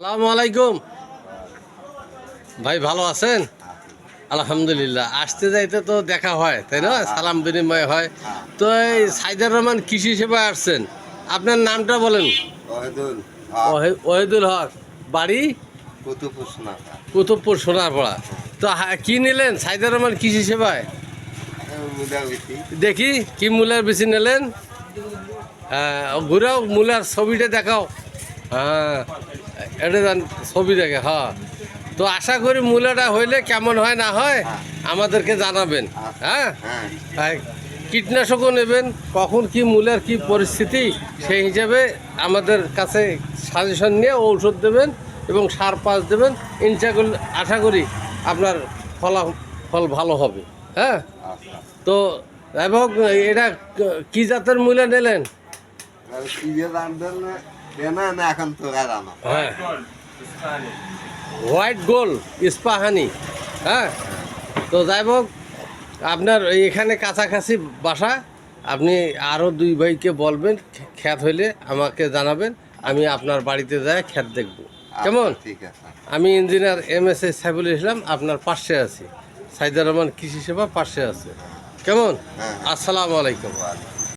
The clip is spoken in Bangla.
আসসালামু আলাইকুম ভাই, ভালো আছেন? আলহামদুলিল্লাহ। আসতে যাইতে তো দেখা হয়, তাই না? সালাম বিনিময় হয়। তো এই সাইদুর রহমান কৃষি সেবায় আসছেন, আপনার নামটা বলেন। ওহেদুল ওহিদুল হক, বাড়ি কুতুবপুর সোনারপাড়া। কুতুবপুর সোনারপাড়া। তো কি নিলেন সাইদুর রহমান কৃষি সেবায়? মুদাবিতি দেখি কি মূলার বেশি নিলেন। হ্যাঁ, ঘুরাও মূলার ছবিটা দেখাও। হ্যাঁ, এটা ছবি দেখে। হ্যাঁ, তো আশা করি মূলাটা হইলে কেমন হয় না হয় আমাদেরকে জানাবেন। হ্যাঁ, হ্যাঁ কীটনাশকও নেবেন, কখন কি মূলার কি পরিস্থিতি সেই হিসাবে আমাদের কাছে সাজেশন নিয়ে ঔষধ দেবেন এবং সার পাস দেবেন। ইনশাআল্লাহ আশা করি আপনার ফল ভালো হবে। হ্যাঁ, আচ্ছা তো এবং এটা কি জাতের মূলা নিলেন? কি যে রান্ধেন না না এখন তো রান্না হ্যাঁ, হোয়াইট গোল্ড ইস্পাহানি। হ্যাঁ, তো যাই হোক, আপনার এখানে কাছাকাছি বাসা, আপনি আরও দুই ভাইকে বলবেন, খ্যাত হইলে আমাকে জানাবেন, আমি আপনার বাড়িতে যাই খ্যাত দেখব। কেমন? ঠিক আছে। আমি ইঞ্জিনিয়ার MSA সাইফুল ইসলাম, আপনার পাশে আছি। সাইদুর রহমান কৃষি সেবা পাশে আছে। কেমন? হ্যাঁ। আসসালামু আলাইকুম।